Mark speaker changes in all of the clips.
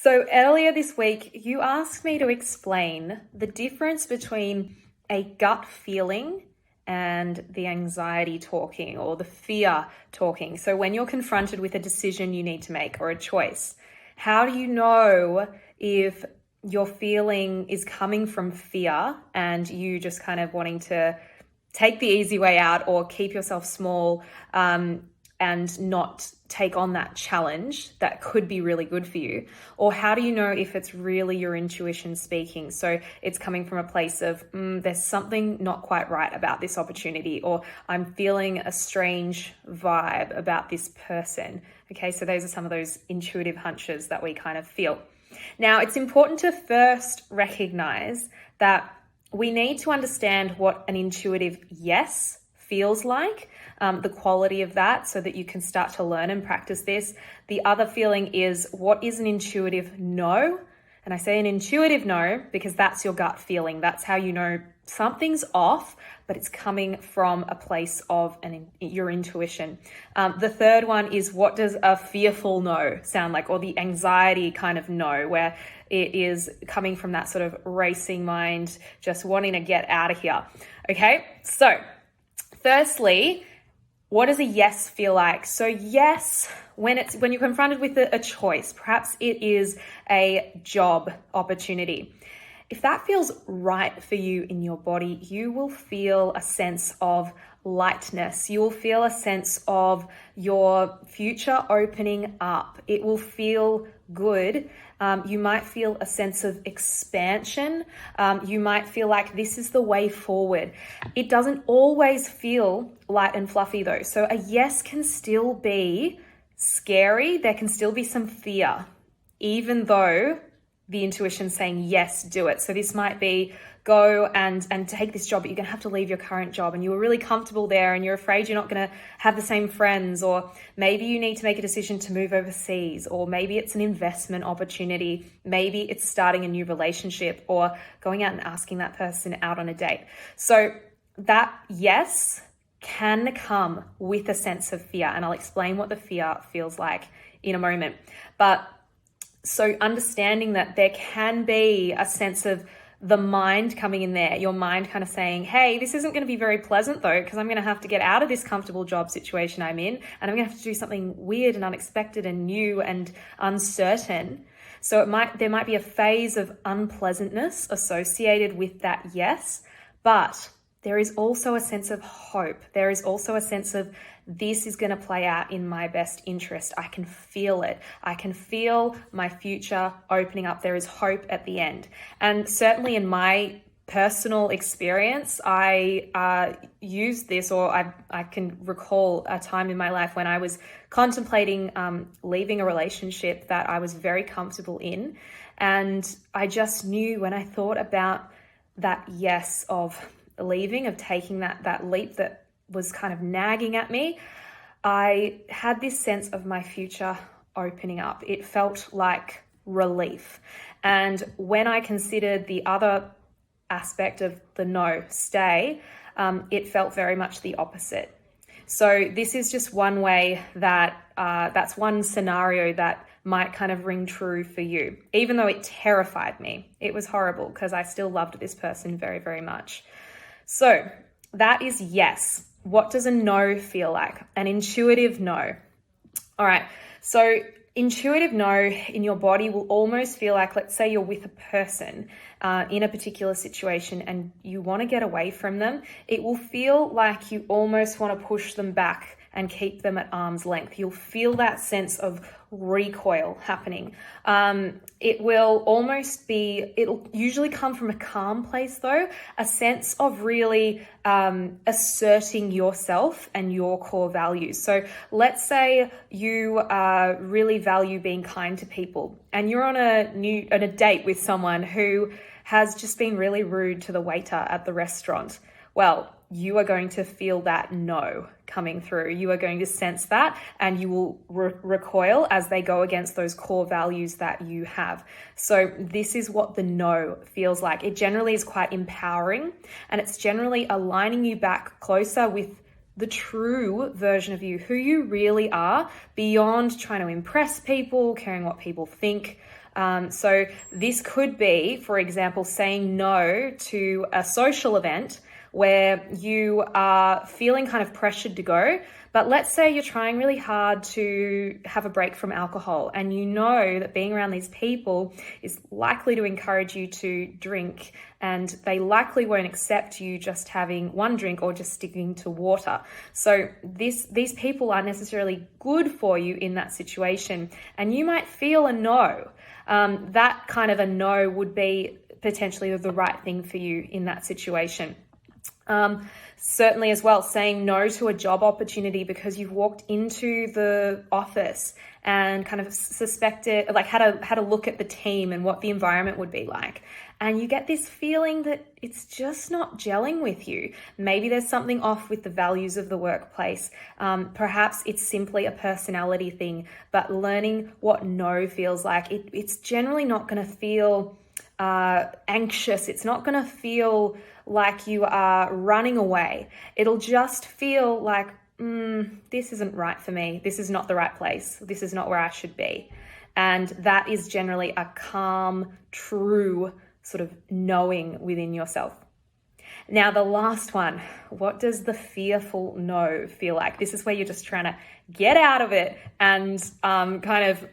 Speaker 1: So earlier this week, you asked me to explain the difference between a gut feeling and the anxiety talking or the fear talking. So when you're confronted with a decision you need to make or a choice, how do you know if your feeling is coming from fear and you just kind of wanting to take the easy way out or keep yourself small and not take on that challenge that could be really good for you? Or how do you know if it's really your intuition speaking? So it's coming from a place of, there's something not quite right about this opportunity, or I'm feeling a strange vibe about this person. Okay, so those are some of those intuitive hunches that we kind of feel. Now, it's important to first recognize that we need to understand what an intuitive yes feels like, the quality of that, so that you can start to learn and practice this. The other feeling is, what is an intuitive no? And I say an intuitive no because that's your gut feeling. That's how you know something's off, but it's coming from a place of your intuition. The third one is, what does a fearful no sound like, or the anxiety kind of no, where it is coming from that sort of racing mind, just wanting to get out of here. Okay, so firstly, what does a yes feel like? So yes, when you're confronted with a choice, perhaps it is a job opportunity. If that feels right for you in your body, you will feel a sense of lightness. You will feel a sense of your future opening up. It will feel good. You might feel a sense of expansion. You might feel like this is the way forward. It doesn't always feel light and fluffy though. So a yes can still be scary. There can still be some fear, even though the intuition saying, yes, do it. So this might be, go and take this job, but you're going to have to leave your current job and you were really comfortable there and you're afraid you're not going to have the same friends, or maybe you need to make a decision to move overseas, or maybe it's an investment opportunity, maybe it's starting a new relationship or going out and asking that person out on a date. So that yes can come with a sense of fear, and I'll explain what the fear feels like in a moment. But so understanding that there can be a sense of the mind coming in there, your mind kind of saying, hey, this isn't going to be very pleasant though, because I'm going to have to get out of this comfortable job situation I'm in, and I'm going to have to do something weird and unexpected and new and uncertain. So there might be a phase of unpleasantness associated with that yes, but there is also a sense of hope. There is also a sense of, this is going to play out in my best interest. I can feel it. I can feel my future opening up. There is hope at the end. And certainly in my personal experience, I used this, or I can recall a time in my life when I was contemplating leaving a relationship that I was very comfortable in. And I just knew, when I thought about that yes of leaving, of taking that leap that was kind of nagging at me, I had this sense of my future opening up. It felt like relief. And when I considered the other aspect of the no, stay, it felt very much the opposite. So this is just one way that that's one scenario that might kind of ring true for you, even though it terrified me. It was horrible because I still loved this person very, very much. So that is yes. What does a no feel like? An intuitive no. All right. So intuitive no in your body will almost feel like, let's say you're with a person in a particular situation and you want to get away from them. It will feel like you almost want to push them back and keep them at arm's length. You'll feel that sense of recoil happening. It will almost be, it'll usually come from a calm place though, a sense of really asserting yourself and your core values. So let's say you really value being kind to people and you're on a date with someone who has just been really rude to the waiter at the restaurant. Well, you are going to feel that no coming through. You are going to sense that and you will recoil as they go against those core values that you have. So this is what the no feels like. It generally is quite empowering and it's generally aligning you back closer with the true version of you, who you really are, beyond trying to impress people, caring what people think. So this could be, for example, saying no to a social event where you are feeling kind of pressured to go. But let's say you're trying really hard to have a break from alcohol, and you know that being around these people is likely to encourage you to drink, and they likely won't accept you just having one drink or just sticking to water. So these people aren't necessarily good for you in that situation, and you might feel a no. That kind of a no would be potentially the right thing for you in that situation. Certainly as well, saying no to a job opportunity because you've walked into the office and kind of suspected, like had a look at the team and what the environment would be like. And you get this feeling that it's just not gelling with you. Maybe there's something off with the values of the workplace. Perhaps it's simply a personality thing, but learning what no feels like, it's generally not going to feel anxious. It's not going to feel like you are running away. It'll just feel like, this isn't right for me. This is not the right place. This is not where I should be. And that is generally a calm, true sort of knowing within yourself. Now, the last one, what does the fearful no feel like? This is where you're just trying to get out of it and kind of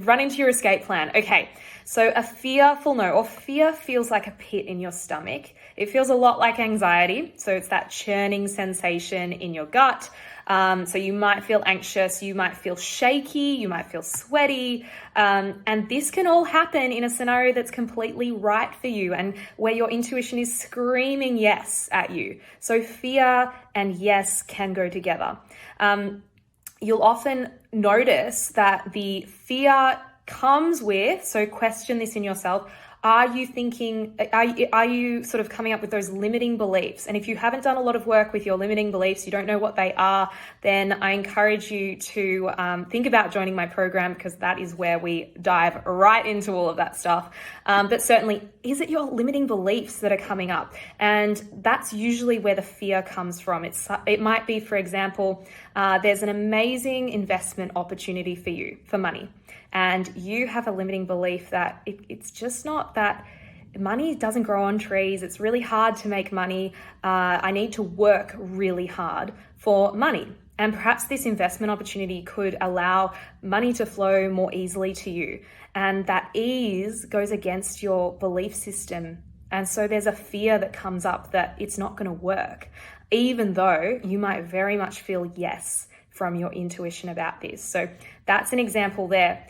Speaker 1: run into your escape plan. Okay, so a fearful no, or fear feels like a pit in your stomach. It feels a lot like anxiety. So it's that churning sensation in your gut. So you might feel anxious, you might feel shaky, you might feel sweaty. And this can all happen in a scenario that's completely right for you and where your intuition is screaming yes at you. So fear and yes can go together. You'll often notice that the fear comes with, so question this in yourself, are you sort of coming up with those limiting beliefs? And if you haven't done a lot of work with your limiting beliefs, you don't know what they are, then I encourage you to think about joining my program, because that is where we dive right into all of that stuff. But certainly, is it your limiting beliefs that are coming up? And that's usually where the fear comes from. It might be, for example, there's an amazing investment opportunity for you for money. And you have a limiting belief that it's just not that money doesn't grow on trees. It's really hard to make money. I need to work really hard for money. And perhaps this investment opportunity could allow money to flow more easily to you. And that ease goes against your belief system. And so there's a fear that comes up that it's not going to work, even though you might very much feel yes from your intuition about this. So that's an example there.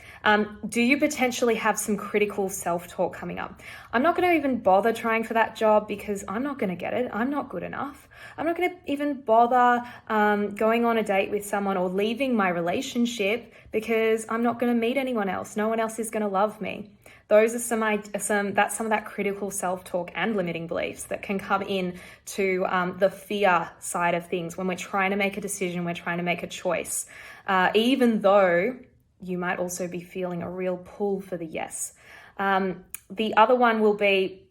Speaker 1: Do you potentially have some critical self-talk coming up? I'm not going to even bother trying for that job because I'm not going to get it. I'm not good enough. I'm not going to even bother going on a date with someone or leaving my relationship because I'm not going to meet anyone else. No one else is going to love me. Those are some of that critical self-talk and limiting beliefs that can come in to the fear side of things when we're trying to make a decision, we're trying to make a choice, even though you might also be feeling a real pull for the yes. The other one will be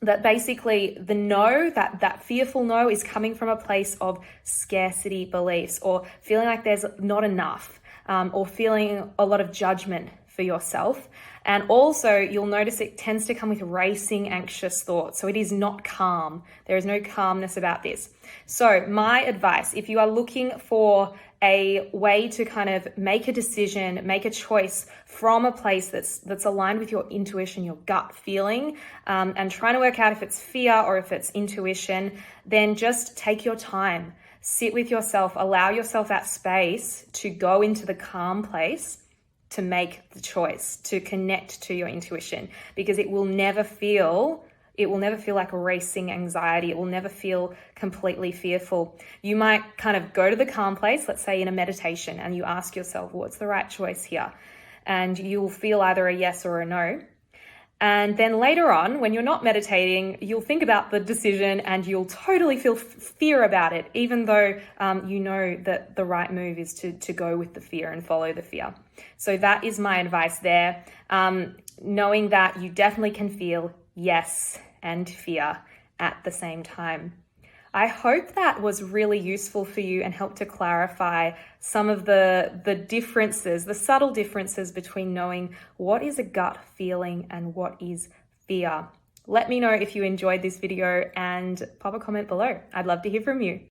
Speaker 1: that basically the no, that fearful no is coming from a place of scarcity beliefs or feeling like there's not enough, or feeling a lot of judgment for yourself. And also you'll notice it tends to come with racing, anxious thoughts. So it is not calm. There is no calmness about this. So my advice, if you are looking for a way to kind of make a decision, make a choice from a place that's aligned with your intuition, your gut feeling, and trying to work out if it's fear or if it's intuition, then just take your time, sit with yourself, allow yourself that space to go into the calm place to make the choice, to connect to your intuition, because it will never feel like a racing anxiety. It will never feel completely fearful. You might kind of go to the calm place, let's say in a meditation, and you ask yourself, what's the right choice here? And you'll feel either a yes or a no. And then later on, when you're not meditating, you'll think about the decision and you'll totally feel fear about it, even though you know that the right move is to go with the fear and follow the fear. So that is my advice there. Knowing that you definitely can feel yes and fear at the same time. I hope that was really useful for you and helped to clarify some of the differences, the subtle differences between knowing what is a gut feeling and what is fear. Let me know if you enjoyed this video and pop a comment below. I'd love to hear from you.